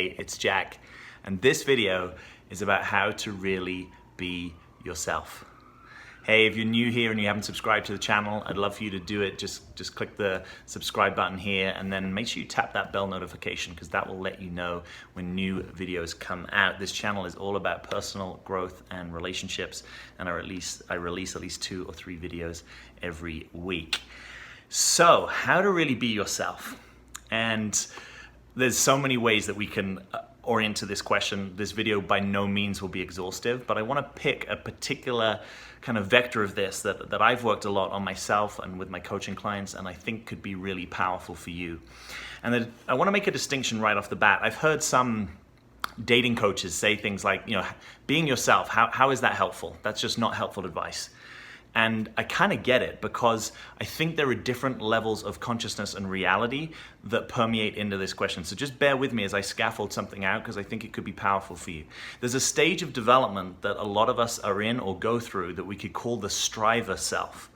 Hey, it's Jack, and this video is about how to really be yourself. Hey, if you're new here and you haven't subscribed to the channel, I'd love for you to do it. Just click the subscribe button here and then make sure you tap that bell notification because that will let you know when new videos come out. This channel is all about personal growth and relationships, and I release at least 2 or 3 videos every week. So, how to really be yourself? And there's so many ways that we can orient to this question. This video by no means will be exhaustive, but I want to pick a particular kind of vector of this that I've worked a lot on myself and with my coaching clients, and I think could be really powerful for you. And then I want to make a distinction right off the bat. I've heard some dating coaches say things like, being yourself, how is that helpful? That's just not helpful advice. And I kind of get it, because I think there are different levels of consciousness and reality that permeate into this question. So just bear with me as I scaffold something out, because I think it could be powerful for you. There's a stage of development that a lot of us are in or go through that we could call the striver self.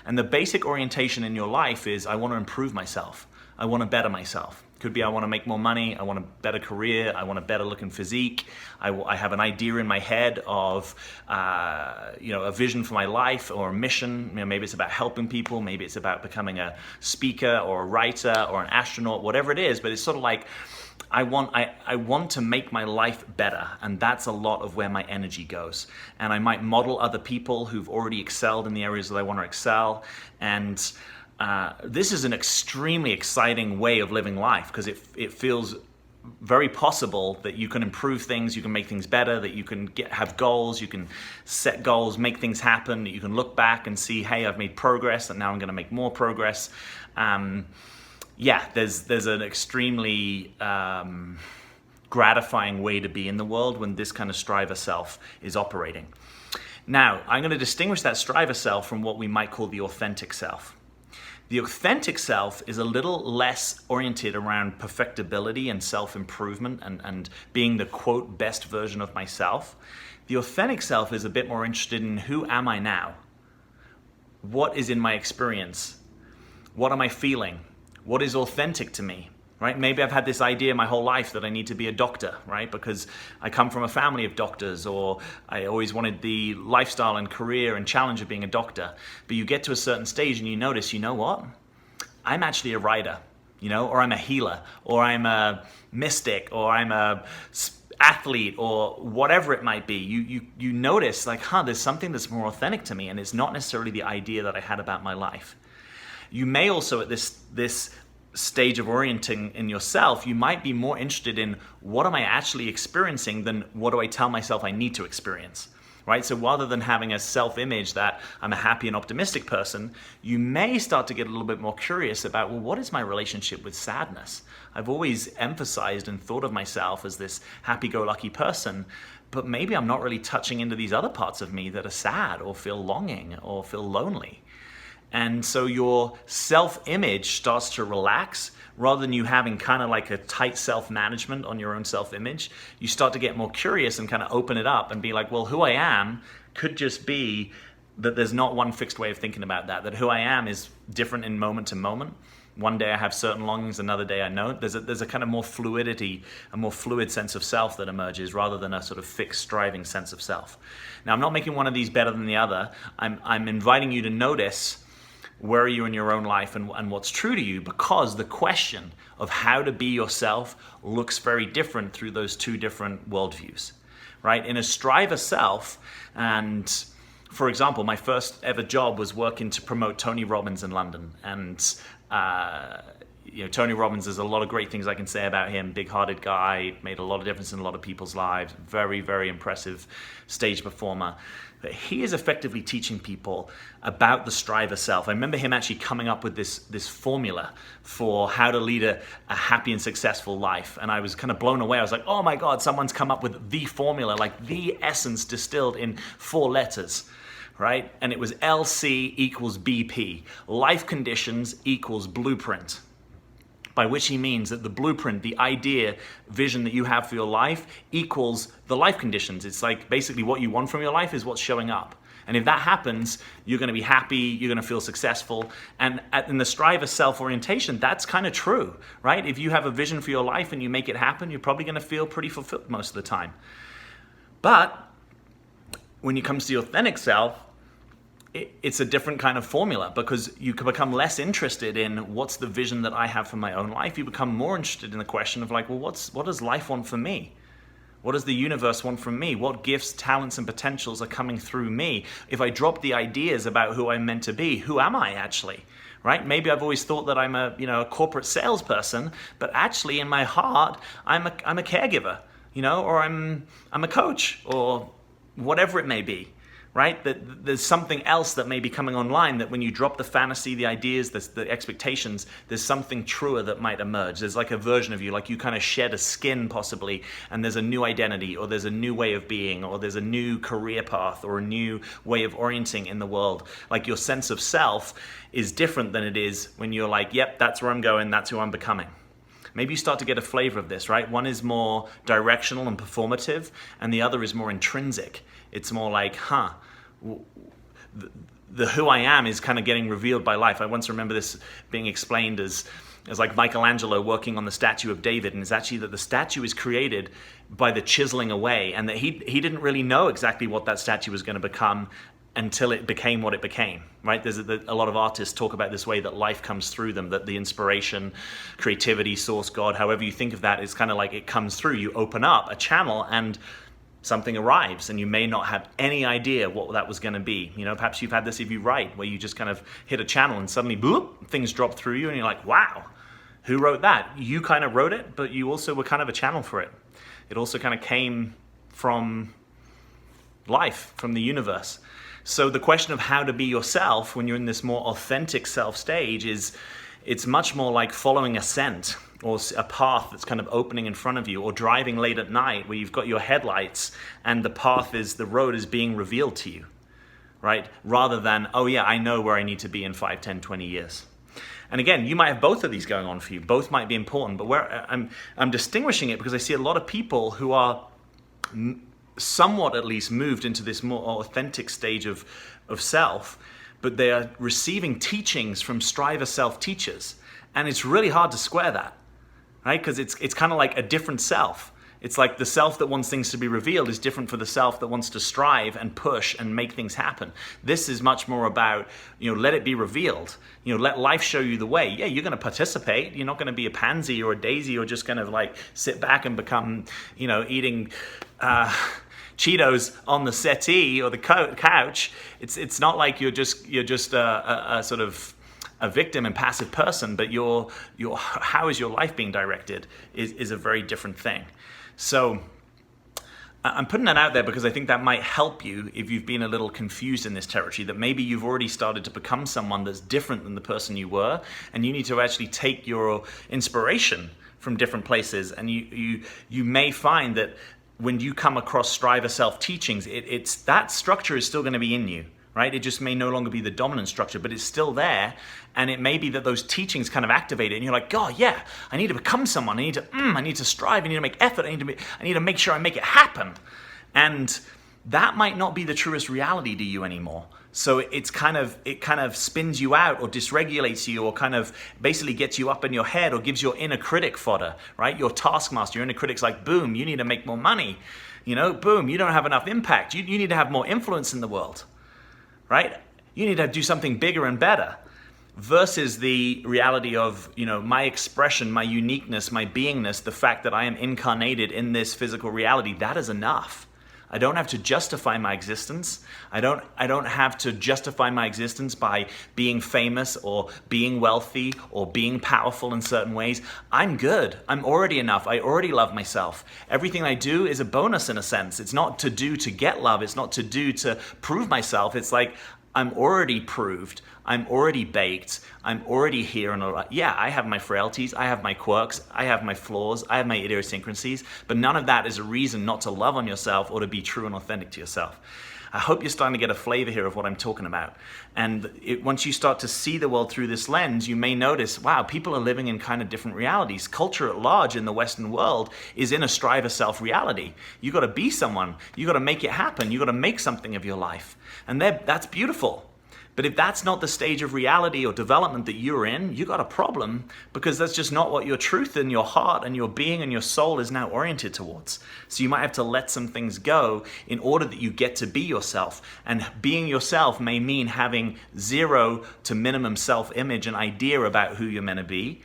And the basic orientation in your life is, I want to improve myself. I want to better myself. Could be I want to make more money, I want a better career, I want a better looking physique, I have an idea in my head of a vision for my life or a mission. Maybe it's about helping people, maybe it's about becoming a speaker or a writer or an astronaut, whatever it is, but it's sort of like, I want to make my life better, and that's a lot of where my energy goes. And I might model other people who've already excelled in the areas that I want to excel, and this is an extremely exciting way of living life, because it feels very possible that you can improve things, you can make things better, that you can have goals, you can set goals, make things happen, that you can look back and see, hey, I've made progress and now I'm going to make more progress. There's an extremely gratifying way to be in the world when this kind of striver self is operating. Now, I'm going to distinguish that striver self from what we might call the authentic self. The authentic self is a little less oriented around perfectibility and self-improvement and being the, quote, best version of myself. The authentic self is a bit more interested in, who am I now? What is in my experience? What am I feeling? What is authentic to me? Right? Maybe I've had this idea my whole life that I need to be a doctor, right? Because I come from a family of doctors, or I always wanted the lifestyle and career and challenge of being a doctor. But you get to a certain stage and you notice, you know what? I'm actually a writer, or I'm a healer, or I'm a mystic, or I'm a athlete, or whatever it might be. You notice, like, there's something that's more authentic to me, and it's not necessarily the idea that I had about my life. You may also, at this stage of orienting in yourself, you might be more interested in, what am I actually experiencing than what do I tell myself I need to experience, right? So rather than having a self-image that I'm a happy and optimistic person, you may start to get a little bit more curious about, well, what is my relationship with sadness? I've always emphasized and thought of myself as this happy-go-lucky person, but maybe I'm not really touching into these other parts of me that are sad or feel longing or feel lonely. And so your self-image starts to relax. Rather than you having kind of like a tight self-management on your own self-image, you start to get more curious and kind of open it up and be like, well, who I am could just be that there's not one fixed way of thinking about that who I am is different in moment to moment. One day I have certain longings, another day I don't. There's a kind of more fluidity, a more fluid sense of self that emerges rather than a sort of fixed striving sense of self. Now, I'm not making one of these better than the other. I'm inviting you to notice, where are you in your own life and what's true to you, because the question of how to be yourself looks very different through those 2 different worldviews, right? In a striver self, and for example, my first ever job was working to promote Tony Robbins in London. And Tony Robbins, there's a lot of great things I can say about him. Big-hearted guy, made a lot of difference in a lot of people's lives. Very, very impressive stage performer. But he is effectively teaching people about the striver self. I remember him actually coming up with this formula for how to lead a happy and successful life. And I was kind of blown away. I was like, oh my God, someone's come up with the formula, like the essence distilled in 4 letters. Right? And it was LC equals BP. Life conditions equals blueprint. By which he means that the blueprint, the idea, vision that you have for your life equals the life conditions. It's like basically what you want from your life is what's showing up. And if that happens, you're going to be happy, you're going to feel successful. And in the striver self-orientation, that's kind of true, right? If you have a vision for your life and you make it happen, you're probably going to feel pretty fulfilled most of the time. But when it comes to the authentic self, it's a different kind of formula, because you can become less interested in what's the vision that I have for my own life. You become more interested in the question of like, well, what does life want from me? What does the universe want from me? What gifts, talents, and potentials are coming through me? If I drop the ideas about who I'm meant to be, who am I actually? Right? Maybe I've always thought that I'm a corporate salesperson, but actually in my heart, I'm a caregiver, or I'm a coach, or whatever it may be. Right? That there's something else that may be coming online, that when you drop the fantasy, the ideas, the expectations, there's something truer that might emerge. There's like a version of you, like you kind of shed a skin possibly, and there's a new identity, or there's a new way of being, or there's a new career path, or a new way of orienting in the world. Like your sense of self is different than it is when you're like, yep, that's where I'm going, that's who I'm becoming. Maybe you start to get a flavor of this, right? One is more directional and performative, and the other is more intrinsic. It's more like, the who I am is kind of getting revealed by life. I once remember this being explained as like Michelangelo working on the statue of David, and it's actually that the statue is created by the chiseling away, and that he didn't really know exactly what that statue was going to become until it became what it became, right? There's a lot of artists talk about this way that life comes through them, that the inspiration, creativity, source, God, however you think of that, is kind of like it comes through. You open up a channel and something arrives, and you may not have any idea what that was going to be. Perhaps you've had this if you write, where you just kind of hit a channel and suddenly, bloop, things drop through you, and you're like, wow, who wrote that? You kind of wrote it, but you also were kind of a channel for it. It also kind of came from life, from the universe. So the question of how to be yourself when you're in this more authentic self stage it's much more like following a scent, or a path that's kind of opening in front of you, or driving late at night where you've got your headlights and the road is being revealed to you, right? Rather than, oh yeah, I know where I need to be in 5, 10, 20 years. And again, you might have both of these going on for you. Both might be important, but where I'm distinguishing it because I see a lot of people who are somewhat at least moved into this more authentic stage of self, but they are receiving teachings from striver self-teachers. And it's really hard to square that, right? Because it's kind of like a different self. It's like the self that wants things to be revealed is different for the self that wants to strive and push and make things happen. This is much more about, let it be revealed. Let life show you the way. Yeah, you're going to participate. You're not going to be a pansy or a daisy or just kind of like sit back and become, eating Cheetos on the settee or the couch. It's not like you're just a sort of a victim and passive person, but how is your life being directed is a very different thing. So I'm putting that out there because I think that might help you if you've been a little confused in this territory, that maybe you've already started to become someone that's different than the person you were, and you need to actually take your inspiration from different places. And you may find that when you come across striver self-teachings, it's that structure is still going to be in you, right? It just may no longer be the dominant structure, but it's still there. And it may be that those teachings kind of activate it, and you're like, God, yeah, I need to become someone. I need to strive. I need to make effort. I need to make sure I make it happen. And that might not be the truest reality to you anymore. So it kind of spins you out or dysregulates you, or kind of basically gets you up in your head, or gives your inner critic fodder, right? Your taskmaster, your inner critic's like, boom, you need to make more money. Boom, you don't have enough impact. You need to have more influence in the world, right? You need to do something bigger and better. Versus the reality of, my expression, my uniqueness, my beingness, the fact that I am incarnated in this physical reality, that is enough. I don't have to justify my existence. I don't have to justify my existence by being famous or being wealthy or being powerful in certain ways. I'm good. I'm already enough. I already love myself. Everything I do is a bonus in a sense. It's not to do to get love. It's not to do to prove myself. It's like, I'm already proved. I'm already baked. I'm already here. And yeah, I have my frailties. I have my quirks. I have my flaws. I have my idiosyncrasies. But none of that is a reason not to love on yourself or to be true and authentic to yourself. I hope you're starting to get a flavor here of what I'm talking about. And once you start to see the world through this lens, you may notice, wow, people are living in kind of different realities. Culture at large in the Western world is in a strive of self reality. You got to be someone. You got to make it happen. You got to make something of your life. And that's beautiful. But if that's not the stage of reality or development that you're in, you got a problem, because that's just not what your truth and your heart and your being and your soul is now oriented towards. So you might have to let some things go in order that you get to be yourself. And being yourself may mean having zero to minimum self-image and idea about who you're meant to be,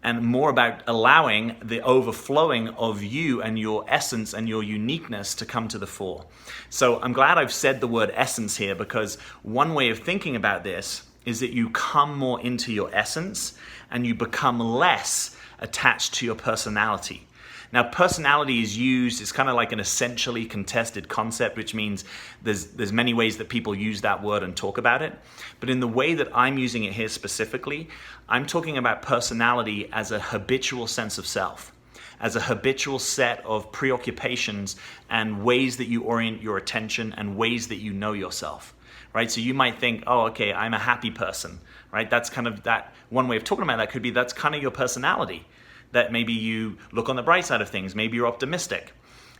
and more about allowing the overflowing of you and your essence and your uniqueness to come to the fore. So I'm glad I've said the word essence here, because one way of thinking about this is that you come more into your essence and you become less attached to your personality. Now, personality is used, it's kind of like an essentially contested concept, which means there's many ways that people use that word and talk about it. But in the way that I'm using it here specifically, I'm talking about personality as a habitual sense of self, as a habitual set of preoccupations and ways that you orient your attention and ways that you know yourself, right? So you might think, oh, okay, I'm a happy person, right? That's kind of that one way of talking about that could be that's kind of your personality. That maybe you look on the bright side of things, maybe you're optimistic.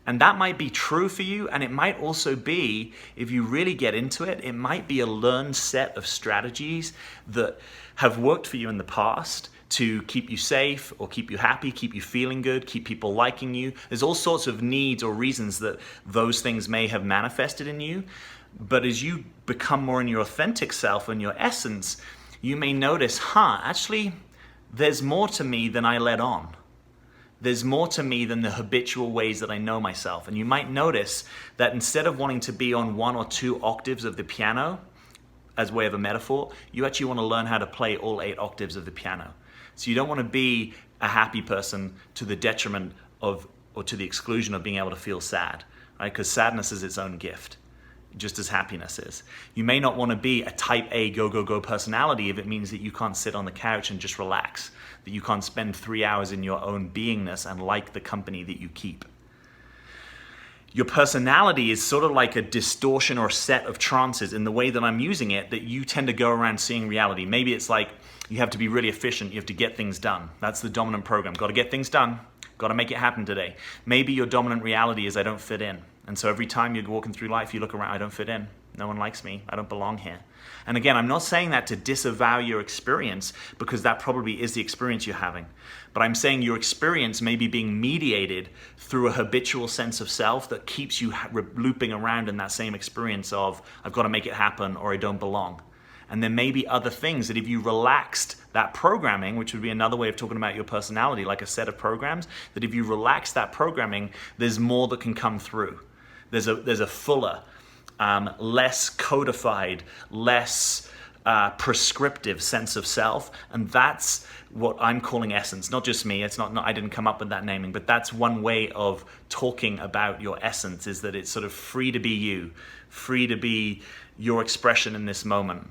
And that might be true for you, and it might also be, if you really get into it, it might be a learned set of strategies that have worked for you in the past to keep you safe or keep you happy, keep you feeling good, keep people liking you. There's all sorts of needs or reasons that those things may have manifested in you. But as you become more in your authentic self and your essence, you may notice, actually, there's more to me than I let on. There's more to me than the habitual ways that I know myself. And you might notice that instead of wanting to be on 1 or 2 octaves of the piano, as way of a metaphor, you actually want to learn how to play all 8 octaves of the piano. So you don't want to be a happy person to the detriment of, or to the exclusion of being able to feel sad, right? Because sadness is its own gift, just as happiness is. You may not want to be a type A go, go, go personality if it means that you can't sit on the couch and just relax, that you can't spend 3 hours in your own beingness and like the company that you keep. Your personality is sort of like a distortion or a set of trances in the way that I'm using it, that you tend to go around seeing reality. Maybe it's like you have to be really efficient, you have to get things done. That's the dominant program. Got to get things done, got to make it happen today. Maybe your dominant reality is I don't fit in. And so every time you're walking through life, you look around, I don't fit in. No one likes me. I don't belong here. And again, I'm not saying that to disavow your experience, because that probably is the experience you're having. But I'm saying your experience may be being mediated through a habitual sense of self that keeps you looping around in that same experience of, I've got to make it happen or I don't belong. And there may be other things that if you relaxed that programming, which would be another way of talking about your personality, like a set of programs, that if you relax that programming, there's more that can come through. There's a fuller, less codified, less prescriptive sense of self, and that's what I'm calling essence. Not just me. It's not I didn't come up with that naming, but that's one way of talking about your essence, is that it's sort of free to be you, free to be your expression in this moment.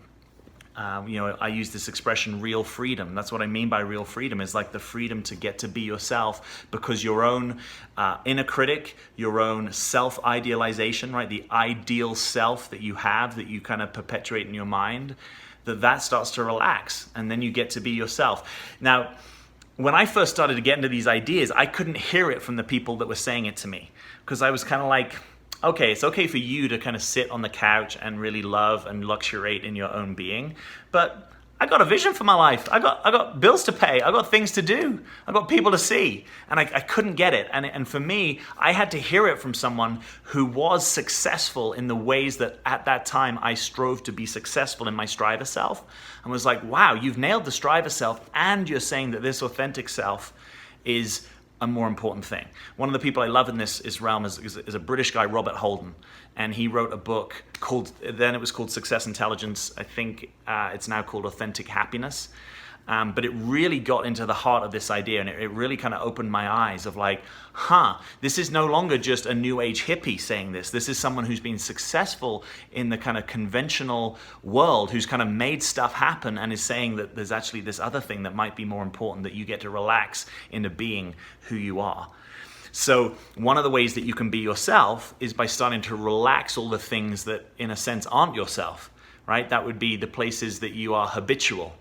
I use this expression, real freedom. That's what I mean by real freedom, is like the freedom to get to be yourself, because your own inner critic, your own self-idealization, right? The ideal self that you have, that you kind of perpetuate in your mind, that starts to relax, and then you get to be yourself. Now, when I first started to get into these ideas, I couldn't hear it from the people that were saying it to me, because I was kind of like, okay, it's okay for you to kind of sit on the couch and really love and luxuriate in your own being, but I got a vision for my life. I got bills to pay. I got things to do. I got people to see, and I couldn't get it. And for me, I had to hear it from someone who was successful in the ways that at that time I strove to be successful in my striver self, and was like, wow, you've nailed the striver self, and you're saying that this authentic self is a more important thing. One of the people I love in this realm is a British guy, Robert Holden, and he wrote a book then it was called Success Intelligence. I think it's now called Authentic Happiness. But it really got into the heart of this idea, and it really kind of opened my eyes of like, this is no longer just a new age hippie saying this. This is someone who's been successful in the kind of conventional world, who's kind of made stuff happen, and is saying that there's actually this other thing that might be more important, that you get to relax into being who you are. So one of the ways that you can be yourself is by starting to relax all the things that, in a sense, aren't yourself, right? That would be the places that you are habitual,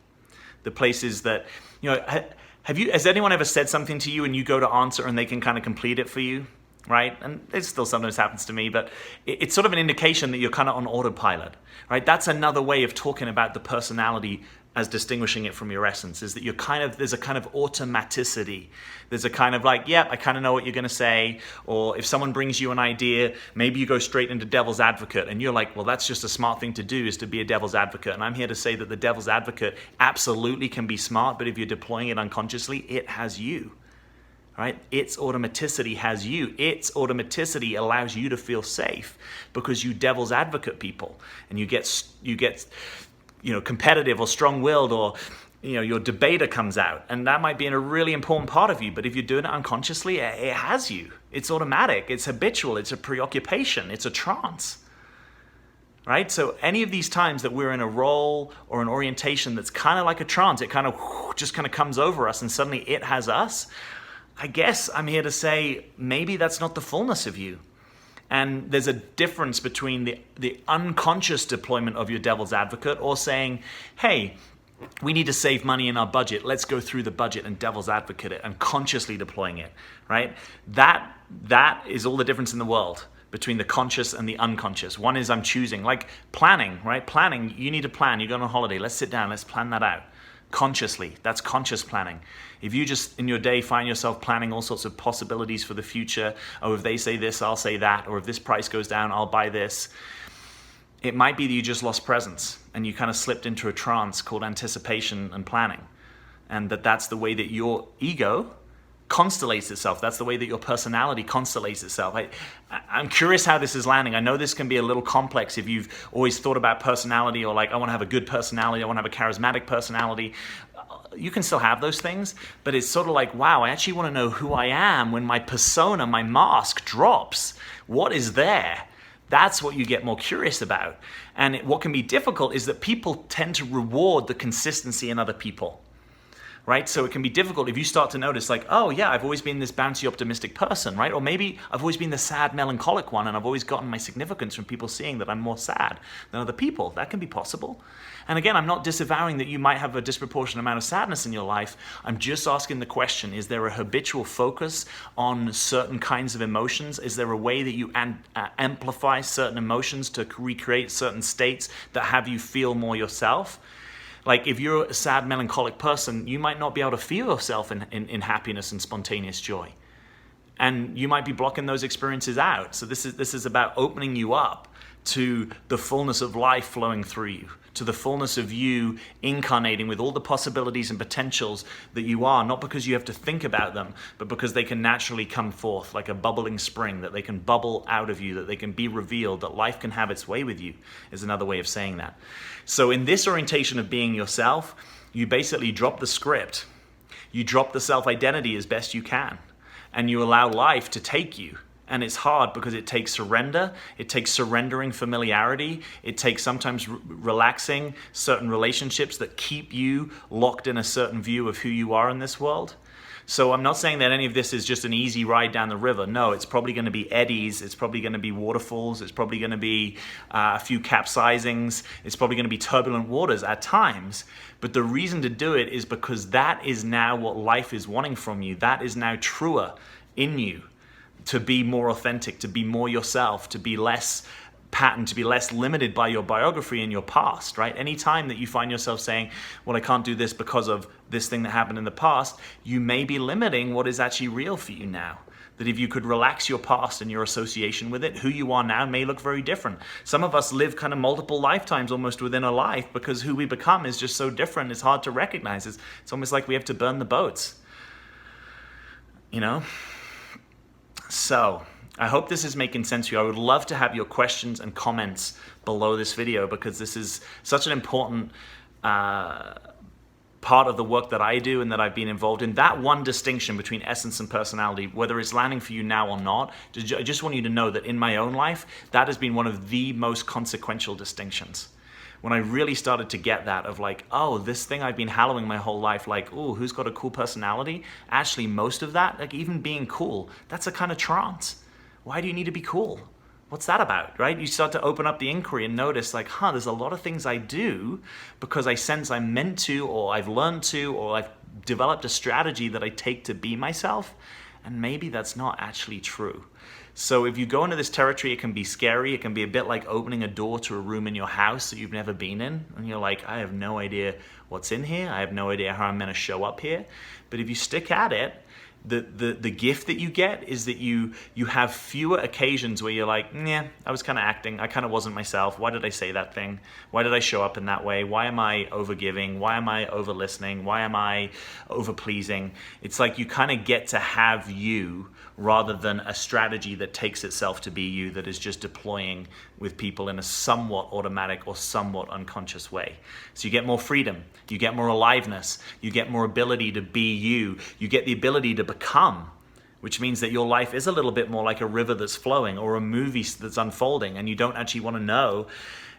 the places that, has anyone ever said something to you and you go to answer and they can kind of complete it for you, right? And it still sometimes happens to me, but it's sort of an indication that you're kind of on autopilot, right? That's another way of talking about the personality as distinguishing it from your essence, is that there's a kind of automaticity. There's a kind of like, yep, I kind of know what you're going to say. Or if someone brings you an idea, maybe you go straight into devil's advocate and you're like, well, that's just a smart thing to do, is to be a devil's advocate. And I'm here to say that the devil's advocate absolutely can be smart, but if you're deploying it unconsciously, it has you, right? Its automaticity has you. Its automaticity allows you to feel safe because you devil's advocate people, and you get competitive or strong-willed, or your debater comes out, and that might be in a really important part of you, but if you're doing it unconsciously, it has you. It's automatic, it's habitual, it's a preoccupation, it's a trance, right? So any of these times that we're in a role or an orientation that's kind of like a trance, it kind of just kind of comes over us and suddenly it has us, I guess I'm here to say maybe that's not the fullness of you. And there's a difference between the unconscious deployment of your devil's advocate, or saying, hey, we need to save money in our budget. Let's go through the budget and devil's advocate it, and consciously deploying it, right? That is all the difference in the world between the conscious and the unconscious. One is I'm choosing, like planning, right? Planning, you need to plan. You're going on holiday. Let's sit down. Let's plan that out. Consciously, that's conscious planning. If you just in your day find yourself planning all sorts of possibilities for the future, oh, if they say this, I'll say that, or if this price goes down, I'll buy this, it might be that you just lost presence and you kind of slipped into a trance called anticipation and planning. And that's the way that your ego constellates itself. That's the way that your personality constellates itself. I'm curious how this is landing. I know this can be a little complex if you've always thought about personality, or like, I want to have a good personality, I want to have a charismatic personality. You can still have those things, but it's sort of like, wow, I actually want to know who I am when my persona, my mask drops. What is there? That's what you get more curious about. And what can be difficult is that people tend to reward the consistency in other people. Right? So it can be difficult if you start to notice like, oh yeah, I've always been this bouncy, optimistic person, right? Or maybe I've always been the sad, melancholic one, and I've always gotten my significance from people seeing that I'm more sad than other people. That can be possible. And again, I'm not disavowing that you might have a disproportionate amount of sadness in your life. I'm just asking the question, is there a habitual focus on certain kinds of emotions? Is there a way that you amplify certain emotions to recreate certain states that have you feel more yourself? Like if you're a sad, melancholic person, you might not be able to feel yourself in happiness and spontaneous joy. And you might be blocking those experiences out. So this is about opening you up to the fullness of life flowing through you, to the fullness of you incarnating with all the possibilities and potentials that you are, not because you have to think about them, but because they can naturally come forth like a bubbling spring, that they can bubble out of you, that they can be revealed, that life can have its way with you, is another way of saying that. So in this orientation of being yourself, you basically drop the script. You drop the self-identity as best you can, and you allow life to take you. And it's hard because it takes surrender, it takes surrendering familiarity, it takes sometimes relaxing certain relationships that keep you locked in a certain view of who you are in this world. So I'm not saying that any of this is just an easy ride down the river. No, it's probably going to be eddies, it's probably going to be waterfalls, it's probably going to be a few capsizings, it's probably going to be turbulent waters at times. But the reason to do it is because that is now what life is wanting from you. That is now truer in you. To be more authentic, to be more yourself, to be less patterned, to be less limited by your biography and your past, right? Any time that you find yourself saying, well, I can't do this because of this thing that happened in the past, you may be limiting what is actually real for you now. That if you could relax your past and your association with it, who you are now may look very different. Some of us live kind of multiple lifetimes almost within a life because who we become is just so different, it's hard to recognize. It's almost like we have to burn the boats, you know? So, I hope this is making sense to you. I would love to have your questions and comments below this video because this is such an important part of the work that I do and that I've been involved in. That one distinction between essence and personality, whether it's landing for you now or not, I just want you to know that in my own life, that has been one of the most consequential distinctions. when I really started to get that of like, oh, this thing I've been hallowing my whole life, like, oh, who's got a cool personality? Actually, most of that, like even being cool, that's a kind of trance. Why do you need to be cool? What's that about, right? You start to open up the inquiry and notice like, there's a lot of things I do because I sense I'm meant to, or I've learned to, or I've developed a strategy that I take to be myself. And maybe that's not actually true. So if you go into this territory, it can be scary. It can be a bit like opening a door to a room in your house that you've never been in. And you're like, I have no idea what's in here. I have no idea how I'm going to show up here. But if you stick at it, the gift that you get is that you have fewer occasions where you're like, yeah, I was kind of acting. I kind of wasn't myself. Why did I say that thing? Why did I show up in that way? Why am I over-giving? Why am I over-listening? Why am I over-pleasing? It's like you kind of get to have you rather than a strategy that takes itself to be you, that is just deploying with people in a somewhat automatic or somewhat unconscious way. So you get more freedom, you get more aliveness, you get more ability to be you, you get the ability to become, which means that your life is a little bit more like a river that's flowing or a movie that's unfolding, and you don't actually want to know.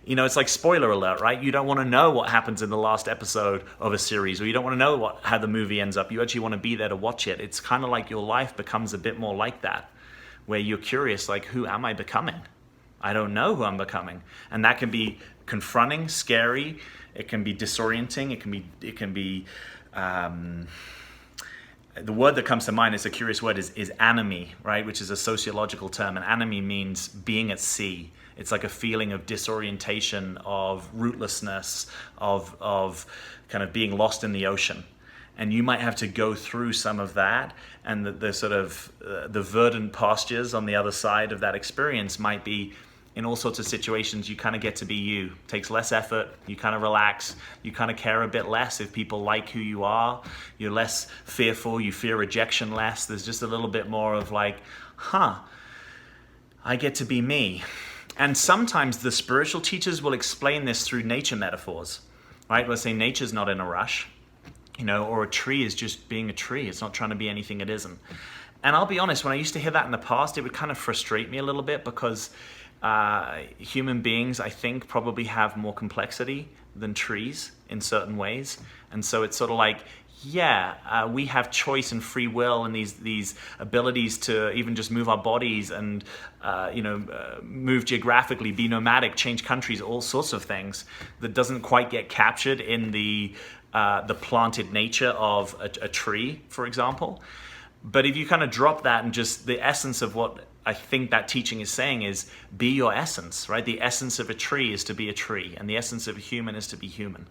You know, it's like spoiler alert, right? You don't want to know what happens in the last episode of a series, or you don't want to know how the movie ends up. You actually want to be there to watch it. It's kind of like your life becomes a bit more like that, where you're curious, like, who am I becoming? I don't know who I'm becoming. And that can be confronting, scary. It can be disorienting. It can be the word that comes to mind is a curious word is anomie, right? Which is a sociological term. And anomie means being at sea. It's like a feeling of disorientation, of rootlessness, of kind of being lost in the ocean. And you might have to go through some of that, and the sort of the verdant pastures on the other side of that experience might be in all sorts of situations. You kind of get to be you. It takes less effort. You kind of relax. You kind of care a bit less if people like who you are. You're less fearful. You fear rejection less. There's just a little bit more of like, I get to be me. And sometimes the spiritual teachers will explain this through nature metaphors, right? We'll say nature's not in a rush, you know, or a tree is just being a tree. It's not trying to be anything it isn't. And I'll be honest, when I used to hear that in the past, it would kind of frustrate me a little bit because human beings, I think, probably have more complexity than trees in certain ways. And so it's sort of like, we have choice and free will and these abilities to even just move our bodies and move geographically, be nomadic, change countries, all sorts of things that doesn't quite get captured in the planted nature of a tree, for example. But if you kind of drop that and just the essence of what I think that teaching is saying is be your essence, right? The essence of a tree is to be a tree, and the essence of a human is to be human.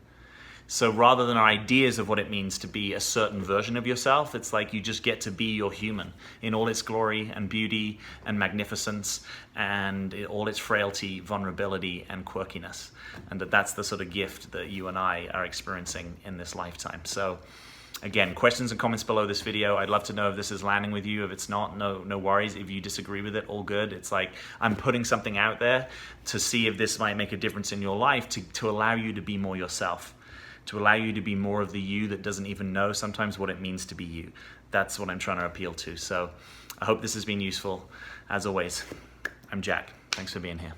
So rather than our ideas of what it means to be a certain version of yourself, it's like you just get to be your human in all its glory and beauty and magnificence and all its frailty, vulnerability, and quirkiness. And that's the sort of gift that you and I are experiencing in this lifetime. So again, questions and comments below this video. I'd love to know if this is landing with you. If it's not, no worries. If you disagree with it, all good. It's like I'm putting something out there to see if this might make a difference in your life, to allow you to be more yourself, to allow you to be more of the you that doesn't even know sometimes what it means to be you. That's what I'm trying to appeal to. So I hope this has been useful. As always, I'm Jack. Thanks for being here.